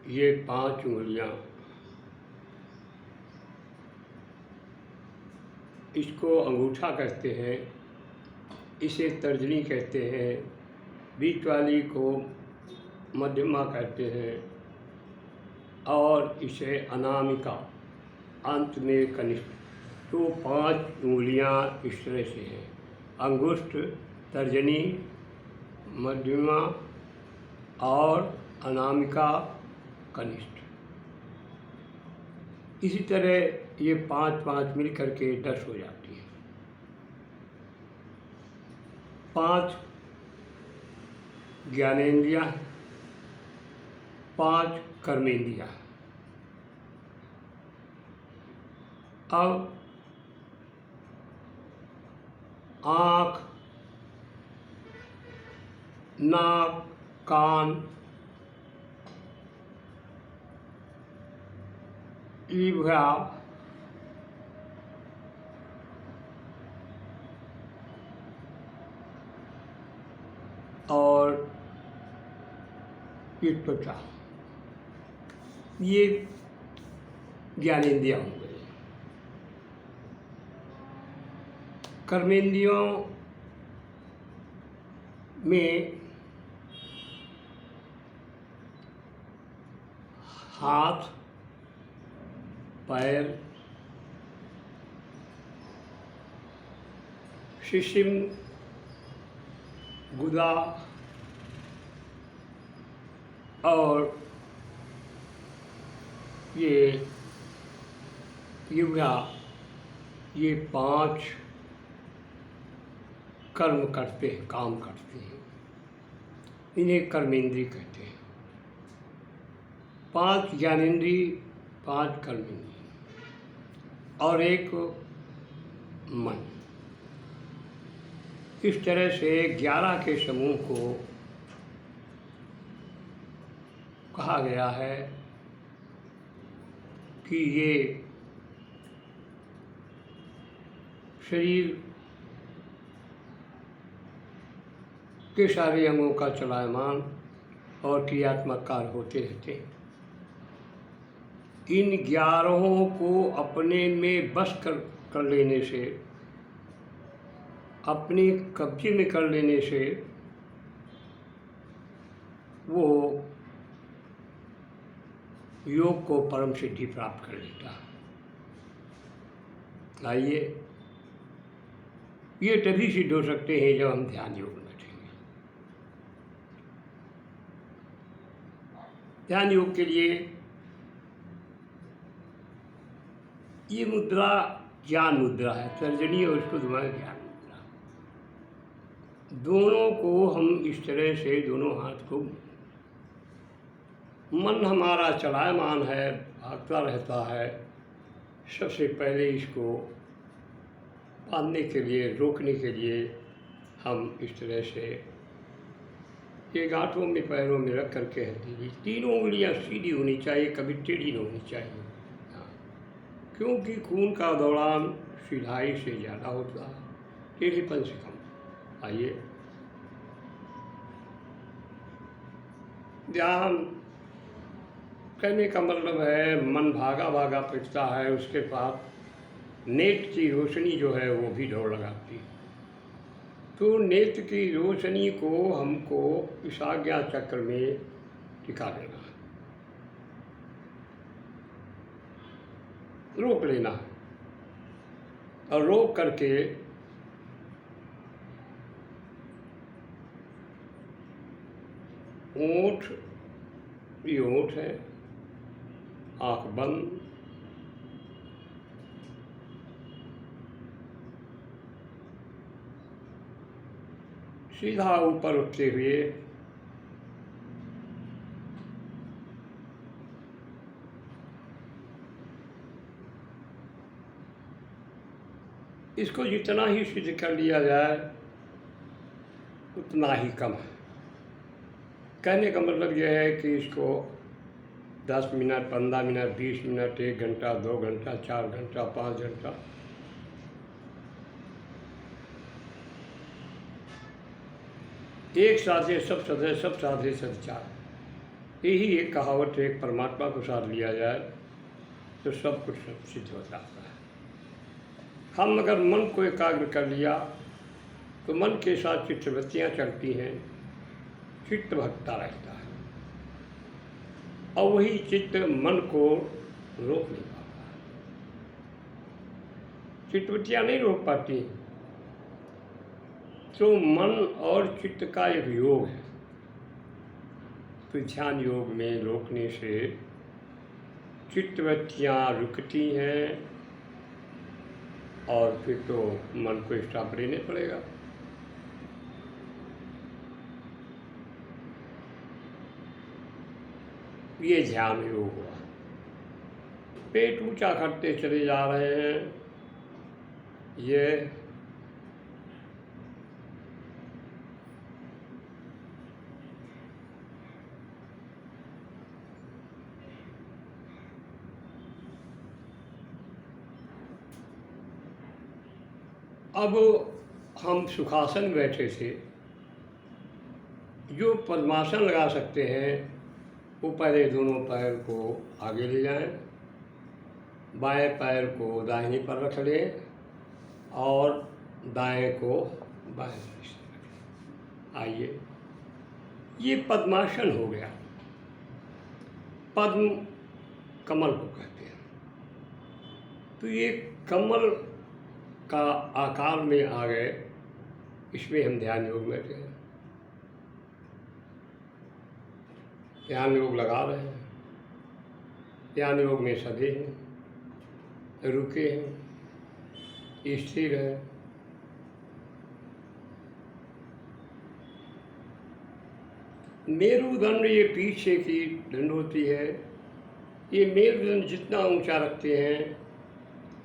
ये 5 उंगलियां, इसको अंगूठा कहते हैं, इसे तर्जनी कहते हैं, बीच वाली को मध्यमा कहते हैं और इसे अनामिका, अंत में कनिष्ठ। तो 5 उंगलियां इस तरह से हैं: अंगुष्ठ, तर्जनी, मध्यमा और अनामिका, कनिष्ठ। इसी तरह ये 5-5 मिल करके 10 हो जाती है। 5 ज्ञानेंद्रियां, 5 कर्मेंद्रियां। अब आँख, नाक, कान, जीह्वा, और ये त्वचा, ये ज्ञानेंद्रियां हो गई। कर्मेंद्रियों में हाथ, पैर, शिशिम, गुदा और ये जिह्वा, ये 5 कर्म करते हैं, काम करते हैं। इन्हें कर्मेंद्रिय कहते हैं। 5 ज्ञानेंद्रिय, 5 कर्मेंद्रिय और एक मन। इस तरह से 11 के समूह को कहा गया है कि ये शरीर के सारे अंगों का चलायमान और क्रियात्मक कार्य होते रहते हैं। इन 11 को अपने में बस कर लेने से, अपने कब्जे में कर लेने से वो योग को परम सिद्धि प्राप्त कर लेता है। आइए, ये तभी सिद्ध हो सकते हैं जब हम ध्यान योग में बैठेंगे। ध्यान योग के लिए ये मुद्रा ज्ञान मुद्रा है, तर्जनी और उसको दोबारा ज्ञान मुद्रा। दोनों को हम इस तरह से, दोनों हाथ को, मन हमारा चलायमान है, भागता रहता है। सबसे पहले इसको बांधने के लिए, रोकने के लिए हम इस तरह से ये गांठों में, पैरों में रख करके हथेली, तीनों उंगलियां सीधी होनी चाहिए, कभी टेढ़ी नहीं होनी चाहिए। हाँ, क्योंकि खून का दौरान सीधाई से ज़्यादा होता है, टेढ़ीपन से कम। आइए, ध्यान कहने का मतलब है मन भागा भागा फिरता है, उसके साथ नेत्र की रोशनी जो है वो भी दौड़ लगाती है। तो नेत्र की रोशनी को हमको इस आज्ञा चक्र में टिका देना है, रोक लेना है, और रोक करके ओंठ, ये ओंठ है, आँख बंद, सीधा ऊपर उठते हुए इसको जितना ही सिद्ध कर लिया जाए उतना ही कम है। कहने का मतलब यह है कि इसको 10 मिनट, 15 मिनट, 20 मिनट, 1 घंटा, 2 घंटा, 4 घंटा, 5 घंटा, एक साथ सब साधे सदचार यही एक कहावत है, एक परमात्मा को साथ लिया जाए तो सब कुछ सिद्ध हो जाता है। हम अगर मन को एकाग्र कर लिया तो मन के साथ चित्तवृत्तियाँ चलती हैं, चित्त भटकता रहता है और वही चित्त मन को रोक नहीं पाता। चित्तवृत्तियाँ नहीं रोक पाती तो मन और चित्त का एक योग है। तो ध्यान योग में रोकने से चित्तवृत्तियाँ रुकती हैं और फिर तो मन को स्टॉप लेने पड़ेगा। ये ध्यान योग हुआ। पेट ऊंचा करते चले जा रहे हैं, ये अब हम सुखासन में बैठे थे, जो पद्मासन लगा सकते हैं वो पहले दोनों पैर को आगे ले जाएं, बाएं पैर को दाहिनी पर रख लें और दाएं को बाएं पर रखें। आइए, ये पद्मासन हो गया। पद्म कमल को कहते हैं। तो ये कमल का आकार में आ गए, इसमें हम ध्यान योग में बैठे हैं। ध्यान योग लगा रहे हैं, ध्यान योग में सधे हैं, रुके हैं, स्थिर है। मेरुदंड ये पीछे की दंड होती है। ये मेरुदंड जितना ऊंचा रखते हैं,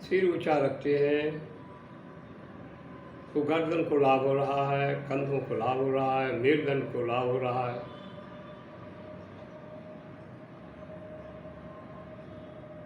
सिर ऊंचा रखते हैं, तो गर्दन को लाभ हो रहा है, कंधों को लाभ हो रहा है, मेरुदंड को लाभ हो रहा है।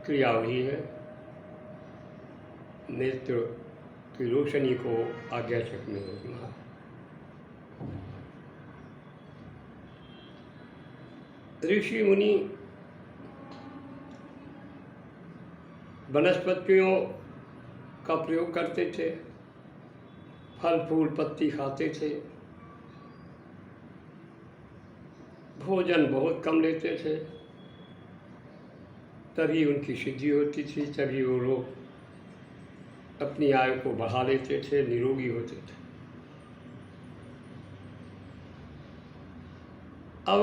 क्रिया वही है, नेत्र की रोशनी को आज्ञा चक्र में रोकना है। ऋषि मुनि वनस्पतियों का प्रयोग करते थे, फल फूल पत्ती खाते थे, भोजन बहुत कम लेते थे, तभी उनकी सिद्धि होती थी, तभी वो लोग अपनी आयु को बढ़ा लेते थे, निरोगी होते थे। अब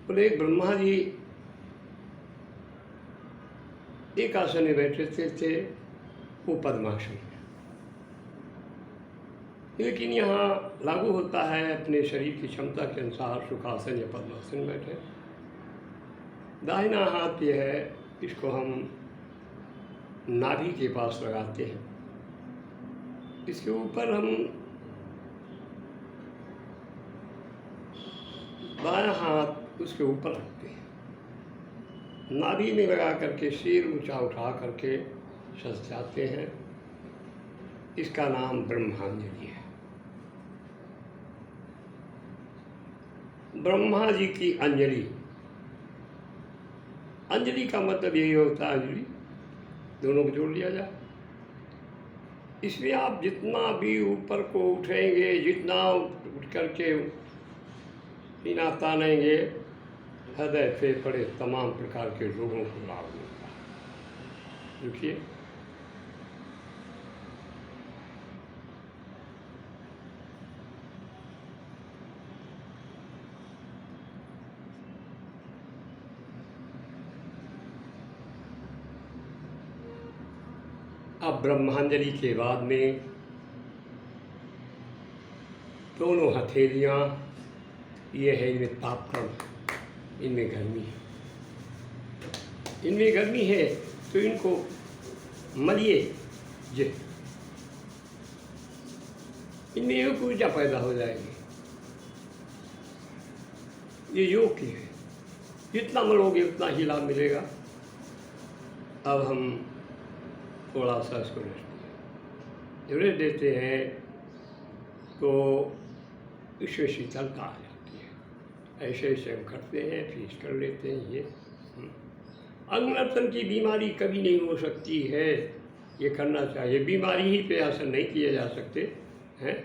बोले ब्रह्मा जी एक आसन में बैठे थे, वो पद्मासन। लेकिन यहाँ लागू होता है अपने शरीर की क्षमता के अनुसार सुखासन या पद्मासन में बैठे। दाहिना हाथ ये है, इसको हम नाभि के पास लगाते हैं, इसके ऊपर हम बायां हाथ उसके ऊपर रखते हैं, नाभि में लगा करके सिर ऊंचा उठा करके सज जाते हैं। इसका नाम ब्रह्मांजलि है। ब्रह्मा जी की अंजलि। अंजलि का मतलब यही होता है, अंजलि दोनों को जोड़ लिया जाए। इसलिए आप जितना भी ऊपर को उठेंगे, जितना उठ करके सीना तानेंगे, हृदय फेफड़े तमाम प्रकार के रोगों को लाभ मिलता है। देखिए, अब ब्रह्मांजलि के बाद में दोनों हथेलियाँ, ये है इनमें तापक्रम, इनमें गर्मी है, इनमें गर्मी है तो इनको मलिए जे, इनमें योग ऊर्जा पैदा हो जाएगी। ये योग की है, जितना मलोगे उतना ही लाभ मिलेगा। अब हम थोड़ा सा इसको रेस्ट देते हैं तो इससे शीतलता आ जाती है। ऐसे ऐसे हम करते हैं, फीस कर लेते हैं ये। अंगनर्तन की बीमारी कभी नहीं हो सकती है, ये करना चाहिए। बीमारी ही पे असर नहीं किए जा सकते हैं।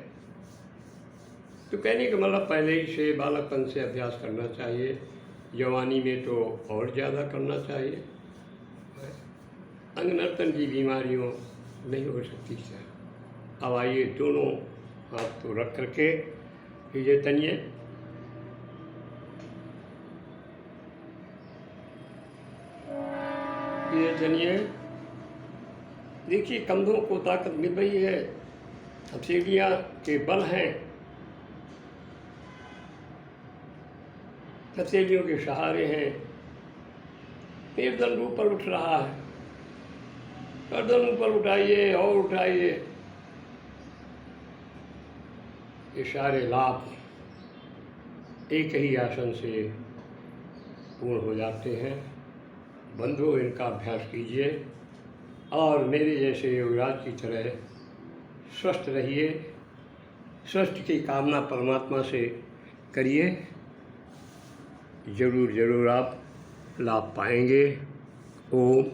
तो कहने का मतलब पहले ही से बालकपन से अभ्यास करना चाहिए, जवानी में तो और ज़्यादा करना चाहिए। अंगनर्तन की बीमारियों नहीं हो सकती सर। अब आइए दोनों हाथ तो रख करके ये तनिए ये तनिए देखिए, कंधों को ताकत मिल रही है, हथेलियाँ के बल हैं, हथेलियों के सहारे हैं, गर्दन ऊपर उठ रहा है, गर्दन ऊपर उठाइए और उठाइए। ये सारे लाभ एक ही आसन से पूर्ण हो जाते हैं। बंधुओं, इनका अभ्यास कीजिए और मेरे जैसे योगराज की तरह स्वस्थ रहिए। स्वस्थ की कामना परमात्मा से करिए, ज़रूर ज़रूर आप लाभ पाएंगे। ओम